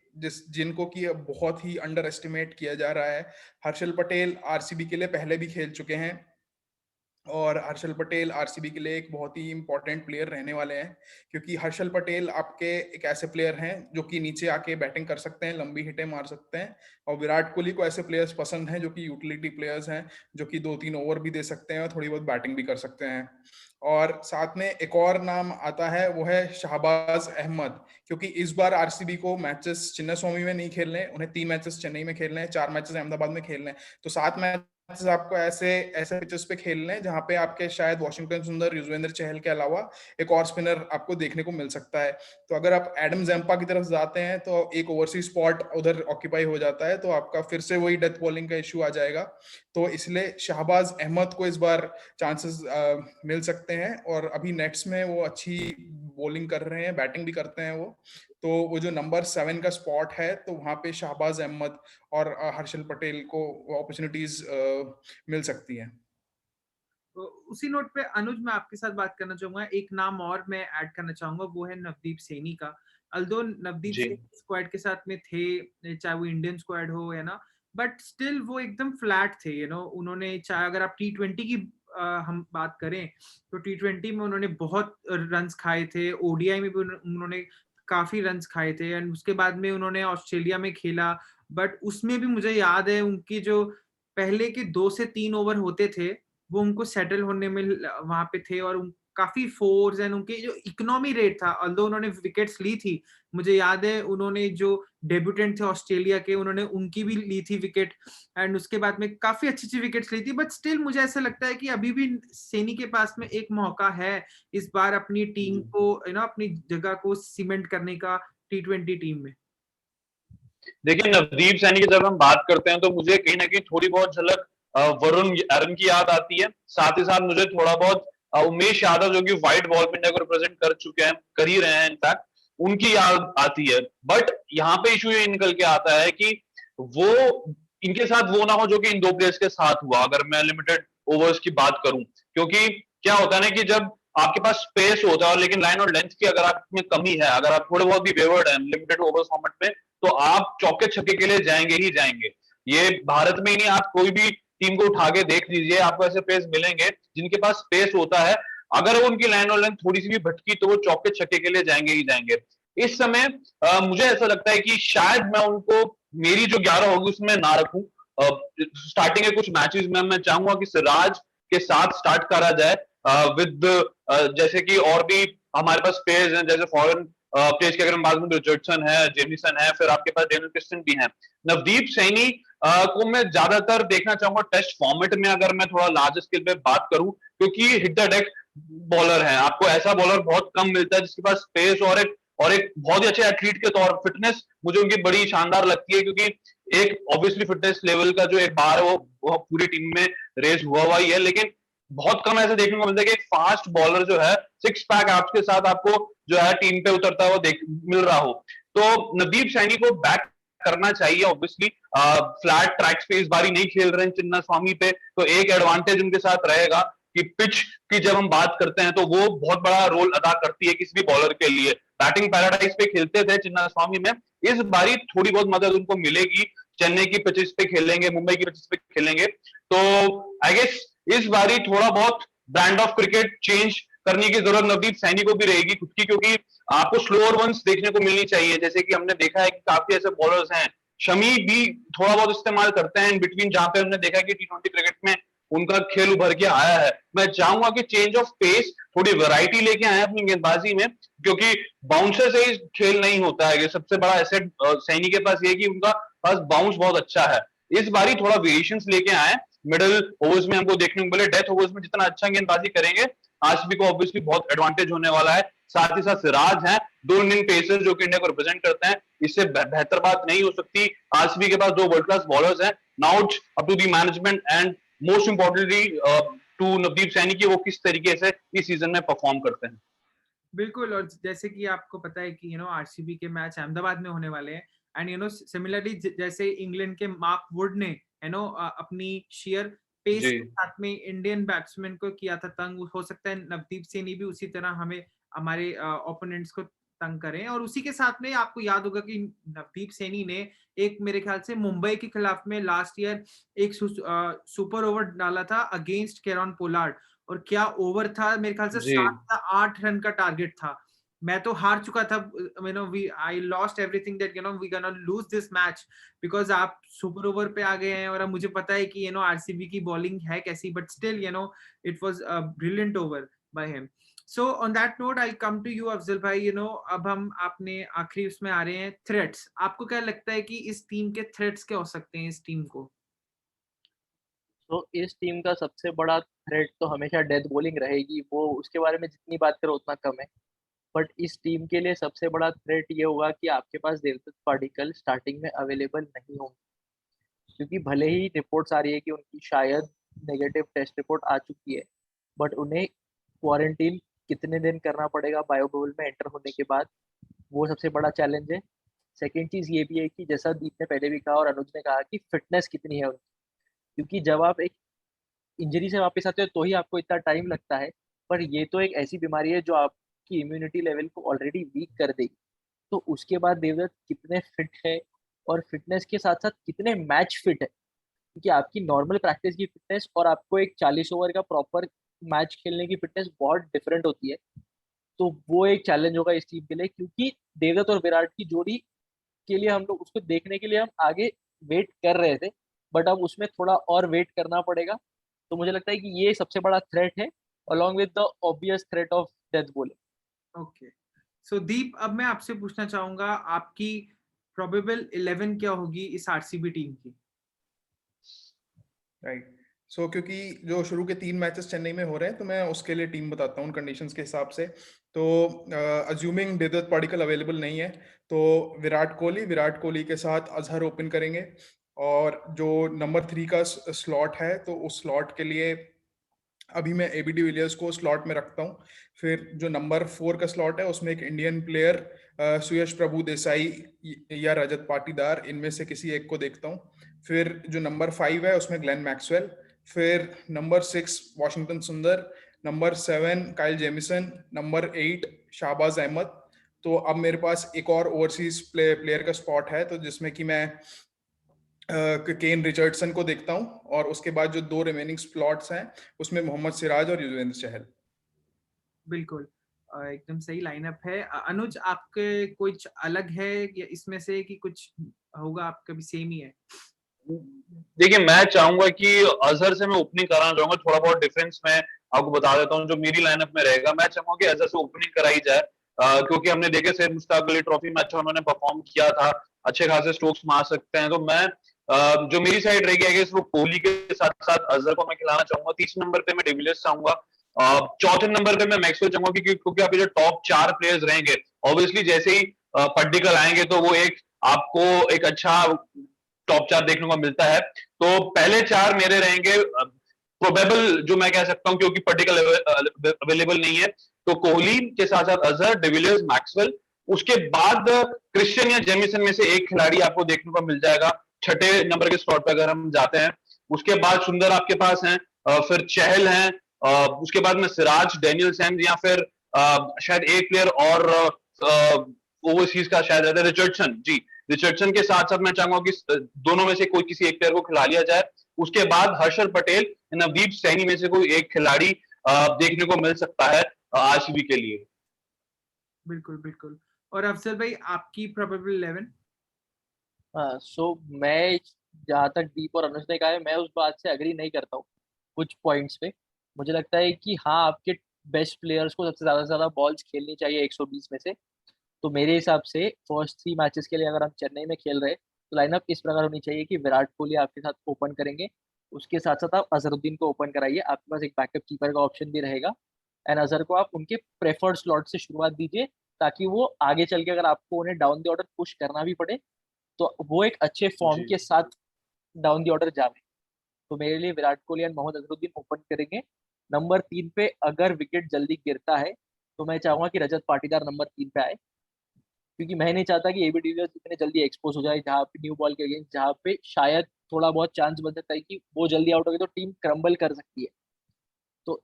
जिनको कि बहुत ही अंडर एस्टिमेट किया जा रहा है। हर्षल पटेल आरसीबी के लिए पहले भी खेल चुके हैं, और हर्षल पटेल आरसीबी के लिए एक बहुत ही इंपॉर्टेंट प्लेयर रहने वाले हैं, क्योंकि हर्षल पटेल आपके एक ऐसे प्लेयर हैं जो कि नीचे आके बैटिंग कर सकते हैं, लंबी हिटें मार सकते हैं, और विराट कोहली को ऐसे प्लेयर्स पसंद हैं जो कि यूटिलिटी प्लेयर्स हैं, जो कि 2-3 ओवर भी दे सकते हैं और थोड़ी बहुत बैटिंग भी कर सकते हैं। और साथ में एक और नाम आता है, वो है शहबाज अहमद, क्योंकि इस बार आरसीबी को मैचेस चिन्नास्वामी में नहीं खेलने, उन्हें 3 मैचेस चेन्नई में खेलने हैं, 4 मैचेस अहमदाबाद में खेलने हैं, तो 7 मैच आपको ऐसे ऐसे पिचेस पे खेलने हैं जहां पे आपके शायद वॉशिंगटन सुंदर, युजवेंद्र चहल के अलावा एक और स्पिनर आपको देखने को मिल सकता है। तो अगर आप एडम जैम्पा की तरफ जाते हैं, तो एक ओवरसीज स्पॉट उधर ऑक्यूपाई हो जाता है, तो आपका फिर से वही डेथ बॉलिंग का इश्यू आ जाएगा। तो इसलिए शहबाज अहमद को इस बार चांसेस मिल सकते हैं, और अभी नेट्स में वो अच्छी बॉलिंग कर रहे हैं, बैटिंग भी करते हैं तो वो जो नंबर 7 का स्पॉट है, तो वहां पे शहबाज अहमद और हर्षल पटेल को अपॉर्चुनिटीज मिल सकती हैं। तो उसी नोट पे अनुज, मैं आपके साथ बात करना चाहूंगा, एक नाम और मैं ऐड करना चाहूंगा, वो है नवदीप सैनी का। अल्दो नवदीप जी। सैनी स्क्वाड के साथ में थे, चाहे वो इंडियन स्क्वाड हो, है ना, बट स्टिल वो एकदम फ्लैट थे। उन्होंने, चाहे अगर आप T20 की हम बात करें, तो T20 में उन्होंने बहुत रन्स खाए थे, ओडीआई में भी उन्होंने काफी रन्स खाए थे, एंड उसके बाद में उन्होंने ऑस्ट्रेलिया में खेला, बट उसमें भी मुझे याद है उनकी जो पहले के 2 से 3 ओवर होते थे, वो उनको सेटल होने में वहां पे थे, और काफी फोर्स एंड उनके जो इकोनॉमी रेट था, ऑल्दो उन्होंने विकेट्स ली थी, मुझे याद है उन्होंने जो डेब्यूटेंट थे ऑस्ट्रेलिया के, उन्होंने उनकी भी ली थी विकेट, एंड उसके बाद में काफी अच्छी अच्छी विकेट्स ली थी, बट स्टिल मुझे ऐसा लगता है कि अभी भी सैनी के पास में एक मौका है इस बार अपनी टीम को, अपनी जगह को सीमेंट करने का T20 टीम में। देखिए, नवदीप सैनी की जब हम बात करते हैं, तो मुझे कहीं ना कहीं थोड़ी बहुत झलक वरुण एरन की याद आती है। साथ ही साथ मुझे थोड़ा बहुत उमेश यादव, जो कि व्हाइट बॉल पे इंडिया को रिप्रेजेंट कर चुके हैं, कर ही रहे हैं इनफैक्ट, उनकी याद आती है। बट यहाँ पे इशू ये निकल के आता है कि वो इनके साथ वो ना हो जो कि इन 2 प्लेयर्स के साथ हुआ, अगर मैं लिमिटेड ओवर्स की बात करूं। क्योंकि क्या होता है ना कि जब आपके पास स्पेस होता है, लेकिन लाइन और लेंथ की अगर आप में कमी है, अगर आप थोड़े बहुत भी वेवर्ड हैं लिमिटेड ओवर्स फॉर्मेट में, तो आप चौके छक्के के लिए जाएंगे ही जाएंगे। ये भारत में ही नहीं, आप कोई भी टीम को उठा के देख लीजिए, आपको ऐसे प्लेयर्स मिलेंगे जिनके पास स्पेस होता है, अगर वो उनकी लाइन और लेंथ थोड़ी सी भी भटकी, तो वो चौके छक्के के लिए जाएंगे ही जाएंगे। इस समय मुझे ऐसा लगता है कि शायद मैं उनको मेरी जो 11 होगी उसमें ना रखूं। स्टार्टिंग के कुछ मैचेस में मैं चाहूंगा कि सिराज के साथ स्टार्ट करा जाए विद जैसे कि और भी हमारे पास प्लेयर्स हैं, जैसे फॉरेन प्लेयर्स की अगर हम बात करें, रिचर्डसन है, जेमिसन है, फिर आपके पास डेनियल क्रिस्टन भी है। नवदीप सैनी को मैं ज्यादातर देखना चाहूंगा टेस्ट फॉर्मेट में, अगर मैं थोड़ा लार्ज स्केल पे बात करूं, क्योंकि हिट द डेक बॉलर है। आपको ऐसा बॉलर बहुत कम मिलता है जिसके पास स्पेस और एक बहुत ही अच्छे एथलीट के तौर फिटनेस मुझे उनकी बड़ी शानदार लगती है, क्योंकि एक ऑब्वियसली फिटनेस लेवल का जो एक बार है वो पूरी टीम में रेस हुआ ही है, लेकिन बहुत कम ऐसे देखने को मिलता है कि एक फास्ट बॉलर जो है सिक्स पैक एप्स के साथ आपको जो है टीम पे उतरता हुआ देख मिल रहा हो। तो नवदीप सैनी को बैक करना चाहिए ऑब्वियसली। फ्लैट ट्रैक्स पे इस बारी नहीं खेल रहे हैं चिन्ना स्वामी पे, तो एक एडवांटेज उनके साथ रहेगा कि पिच की जब हम बात करते हैं तो वो बहुत बड़ा रोल अदा करती है किसी भी बॉलर के लिए। बैटिंग पैराडाइज पे खेलते थे चिन्ना स्वामी में, इस बारी थोड़ी बहुत मदद उनको मिलेगी। चेन्नई की पिचेस पे खेलेंगे, मुंबई की पिचेस पे खेलेंगे, तो आई गेस इस बारी थोड़ा बहुत ब्रांड ऑफ क्रिकेट चेंज करने की जरूरत नवदीप सैनी को भी रहेगी खुद की, क्योंकि आपको स्लोअर वंस देखने को मिलनी चाहिए। जैसे कि हमने देखा है कि काफी ऐसे बॉलर्स हैं, शमी भी थोड़ा बहुत इस्तेमाल करते हैं इन बिटवीन, जहां पे हमने देखा है कि टी20 क्रिकेट में उनका खेल उभर के आया है। मैं चाहूंगा कि चेंज ऑफ पेस, थोड़ी वैरायटी लेके आए अपनी गेंदबाजी में, क्योंकि बाउंसर से ही खेल नहीं होता है। सबसे बड़ा एसेट सैनी के पास ये कि उनका पास बाउंस बहुत अच्छा है। इस बारी थोड़ा वेरिएशंस लेके आए, मिडिल ओवर्स में हमको देखने को मिले, डेथ ओवर्स में जितना अच्छा गेंदबाजी करेंगे आरसीबी को ऑब्वियसली बहुत एडवांटेज होने वाला है। साथ ही साथ सिराज हैं, दो इंडियन पेसर जो कि इंडिया को रिप्रेजेंट करते हैं, इससे बेहतर बात नहीं हो सकती। आरसीबी के पास दो वर्ल्ड क्लास बॉलर्स हैं। Now it's up to the management and most importantly to Navdeep Saini की वो किस तरीके से इस सीजन में परफॉर्म करते हैं। बिल्कुल, और जैसे कि आपको पता है कि आरसीबी के मैच अहमदाबाद में होने वाले हैं, एंड सिमिलरली जैसे इंग्लैंड के मार्क वुड ने अपनी शेयर पेस जी के साथ में इंडियन बैट्समैन को किया था तंग, हो सकता है नवदीप सैनी भी उसी तरह हमें हमारे ओपोनेंट्स को तंग करें। और उसी के साथ में आपको याद होगा कि नवदीप सैनी ने एक मेरे ख्याल से मुंबई के खिलाफ में लास्ट ईयर एक सुपर ओवर डाला था अगेंस्ट केरन पोलार्ड, और क्या ओवर था, मेरे ख्याल से जी 7 या 8 रन का टारगेट था। मैं तो हार चुका था, I lost everything that we gonna lose this match, because आप सुपर ओवर पे आ गए हैं, और अब मुझे पता है कि आरसीबी की बॉलिंग है कैसी, but still it was a brilliant over by him. So on that note I come to you Afzal भाई, अब हम अपने आखिरी उसमें आ रहे हैं, थ्रेट्स। आपको क्या लगता है कि इस टीम के थ्रेट्स क्या हो सकते हैं इस टीम को? तो इस टीम का सबसे बड़ा थ्रेट तो हमेशा डेथ बॉलिंग रहेगी, वो उसके बारे में जितनी बात करो उतना कम है। बट इस टीम के लिए सबसे बड़ा थ्रेट ये होगा कि आपके पास देवदत्त पाडिक्कल स्टार्टिंग में अवेलेबल नहीं होंगे, क्योंकि भले ही रिपोर्ट्स आ रही है कि उनकी शायद नेगेटिव टेस्ट रिपोर्ट आ चुकी है, बट उन्हें क्वारंटीन कितने दिन करना पड़ेगा बायो बबल में एंटर होने के बाद, वो सबसे बड़ा चैलेंज है। सेकेंड चीज ये भी है कि जैसा दीप ने पहले भी कहा और अनुज ने कहा कि फिटनेस कितनी है उनकी, क्योंकि जब आप एक इंजरी से वापस आते हो तो ही आपको इतना टाइम लगता है, पर ये तो एक ऐसी बीमारी है जो आपकी इम्यूनिटी लेवल को ऑलरेडी वीक कर देगी। तो उसके बाद देवदत्त कितने फिट है, और फिटनेस के साथ साथ कितने मैच फिट है, क्योंकि आपकी नॉर्मल प्रैक्टिस की फिटनेस और आपको एक 40 ओवर का प्रॉपर मैच खेलने की फिटनेस बहुत डिफरेंट होती है। तो वो एक चैलेंज होगा इस टीम के लिए, क्योंकि देवदत्त और विराट की जोड़ी के लिए हम लोग उसको देखने के लिए हम आगे वेट कर रहे थे, बट अब उसमें थोड़ा और वेट करना पड़ेगा। तो मुझे लगता है कि ये सबसे बड़ा थ्रेट है, along with the obvious threat of death bowling. Okay, so Deep, अब मैं आपसे पूछना चाहूंगा आपकी प्रोबेबल 11 क्या होगी इस आरसीबी टीम की? राइट। सो क्योंकि जो शुरू के 3 मैचेस चेन्नई में हो रहे हैं, तो मैं उसके लिए टीम बताता हूँ कंडीशंस के हिसाब से। तो अज्यूमिंग देवदत्त पाडिक्कल अवेलेबल नहीं है, तो विराट कोहली के साथ अजहर ओपन करेंगे, और जो नंबर 3 का स्लॉट है, तो उस स्लॉट के लिए अभी मैं एबी डिविलियर्स को स्लॉट में रखता हूँ। फिर जो नंबर 4 का स्लॉट है, उसमें एक इंडियन प्लेयर सुयश प्रभु देसाई या रजत पाटीदार, इनमें से किसी एक को देखता हूँ। फिर जो नंबर 5 है, उसमें ग्लेन मैक्सवेल। फिर number 6 Washington Sundar, number 7 Kyle Jamieson, number 8 Shahbaz Ahmed. तो अब मेरे पास एक और ओवरसीज प्लेयर का स्पॉट है, तो जिसमें कि मैं केन रिचर्डसन को देखता हूं, और उसके बाद जो 2 रिमेनिंग स्लॉट्स हैं, उसमें मोहम्मद सिराज और युजवेंद्र चहल। बिल्कुल। एकदम सही लाइनअप है। अनुज, आपके कुछ अलग है या इसमें से कि कुछ होगा आपका भी सेम ही है? देखिए, मैं चाहूंगा कि अजहर से मैं ओपनिंग कराना चाहूंगा। थोड़ा बहुत डिफरेंस मैं आपको बता देता हूँ जो मेरी लाइनअप में रहेगा। मैं चाहूंगा कि अजहर से ओपनिंग कराई जाए, क्योंकि हमने देखे सैयद मुश्ताक अली ट्रॉफी में अच्छा उन्होंने परफॉर्म किया था, अच्छे खासे स्ट्रोक्स मार सकते हैं। तो मैं जो मेरी साइड रहेगी आई गेस वो कोहली के साथ साथ अजहर को मैं खिलाना चाहूंगा। तीसरे नंबर पे मैं डिविलियर्स चाहूंगा। चौथे नंबर पे मैं मैक्सवेल चाहूंगा, क्योंकि आप ये जो टॉप 4 प्लेयर्स रहेंगे, ऑब्वियसली जैसे ही पड्डिकल आएंगे तो वो एक आपको एक अच्छा टॉप 4 देखने को मिलता है। तो पहले 4 मेरे रहेंगे प्रोबेबल, जो मैं कह सकता हूं, क्योंकि पड्डिकल अवेलेबल नहीं है। तो कोहली के साथ साथ अजहर, डिविलियर्स, मैक्सवेल। उसके बाद क्रिश्चियन या जेमिसन में से एक खिलाड़ी आपको देखने को मिल जाएगा छठे नंबर के स्लॉट पर अगर हम जाते हैं। उसके बाद सुंदर आपके पास हैं, फिर चहल हैं, उसके बाद में सिराज, डेनियल सैम्स, या फिर शायद एक प्लेयर और ओवरसीज का शायद रहता है, रिचर्डसन जी। रिचर्डसन के साथ साथ मैं चाहूंगा कि दोनों में से कोई किसी एक प्लेयर को खिला लिया जाए। उसके बाद हर्षल पटेल, नवदीप सैनी में से कोई एक खिलाड़ी देखने को मिल सकता है आरसीबी के लिए। बिल्कुल बिल्कुल। और अफजल भाई, आपकी प्रोबेबल 11? हाँ, सो मैं जहाँ तक दीप और अनुज ने कहा है, मैं उस बात से अग्री नहीं करता हूँ कुछ पॉइंट्स पे। मुझे लगता है कि हाँ, आपके बेस्ट प्लेयर्स को सबसे ज्यादा से ज्यादा बॉल्स खेलनी चाहिए 120 में से। तो मेरे हिसाब से फर्स्ट 3 मैचेस के लिए अगर हम चेन्नई में खेल रहे हैं तो लाइनअप इस प्रकार होनी चाहिए कि विराट कोहली आपके साथ ओपन करेंगे, उसके साथ साथ आप अजहरुद्दीन को ओपन कराइए, आपके पास एक बैकअप कीपर का ऑप्शन भी रहेगा। एंड अजहर को आप उनके प्रेफर्ड स्लॉट से शुरुआत दीजिए, ताकि वो आगे चल के अगर आपको उन्हें डाउन द ऑर्डर पुश करना भी पड़े तो वो एक अच्छे फॉर्म जी के साथ डाउन द ऑर्डर जावे। तो मेरे लिए विराट कोहली एंड मोहम्मद अजहरुद्दीन ओपन करेंगे। नंबर 3 पे अगर विकेट जल्दी गिरता है तो मैं चाहूंगा कि रजत पाटीदार नंबर 3 पे आए, क्योंकि मैं नहीं चाहता कि एबी डिविलियर्स इतने जल्दी एक्सपोज हो जाए जहाँ पे न्यू बॉल के अगेंस्ट, जहाँ पे शायद थोड़ा बहुत चांस बन सकता है कि वो जल्दी आउट हो गए तो टीम क्रम्बल कर सकती है। तो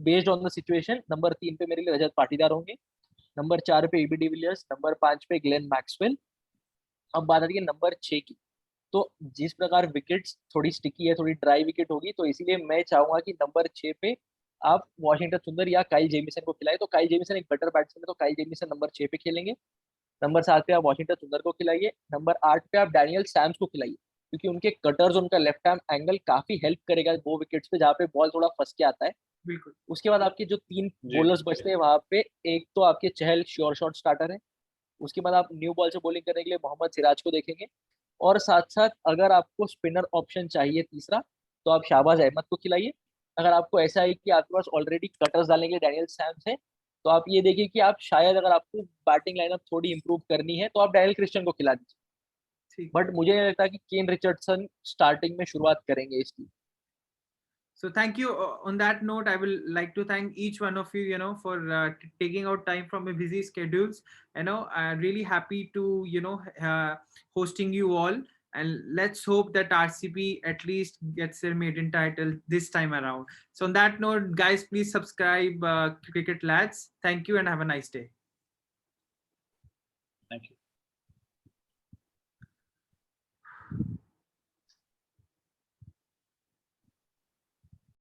based on the situation number 3 पे मेरे लिए रजत पाटीदार होंगे, नंबर 4 पे एबी डिविलियर्स, नंबर 5 पे ग्लेन मैक्सवेल। अब बात आती है नंबर 6 की। तो जिस प्रकार विकेट्स थोड़ी स्टिकी है, थोड़ी ड्राई विकेट होगी, तो इसीलिए मैं चाहूंगा कि नंबर 6 पे आप वॉशिंगटन सुंदर या काइल जेमिसन को खिलाए। तो काइल जेमिसन एक बेटर बैट्समैन है, तो काइल जेमिसन नंबर 6 पे खेलेंगे। नंबर 7 पे आप वॉशिंगटन सुंदर को खिलाइए। नंबर 8 पे आप डैनियल सैम्स को खिलाइए, क्योंकि उनके कटर्स, उनका लेफ्ट हैंड एंगल काफी हेल्प करेगा वो विकेट्स पे जहाँ पे बॉल थोड़ा फंस के आता है। बिल्कुल। उसके बाद आपके जो 3 जी बॉलर्स बचते हैं वहां पे, एक तो आपके चहल श्योर शॉट स्टार्टर है, उसके बाद आप न्यू बॉल से बॉलिंग करने के लिए मोहम्मद सिराज को देखेंगे, और साथ साथ अगर आपको स्पिनर ऑप्शन चाहिए तीसरा, तो आप शाहबाज अहमद को खिलाइए। अगर आपको ऐसा है कि आपके पास ऑलरेडी कटर्स डालने के लिए डैनियल सैम्स है, तो आप ये देखिए कि आप शायद अगर आपको बैटिंग लाइनअप थोड़ी इंप्रूव करनी है तो आप डैनियल क्रिस्टियन को खिला दीजिए। ठीक। बट मुझे नहीं लगता कि केन रिचर्डसन स्टार्टिंग में शुरुआत करेंगे इसकी। So thank you. On that note, I will like to thank each one of you, for taking out time from your busy schedules. I'm really happy to, hosting you all. And let's hope that RCB at least gets their maiden title this time around. So on that note, guys, please subscribe Cricket Lads. Thank you and have a nice day. Thank you.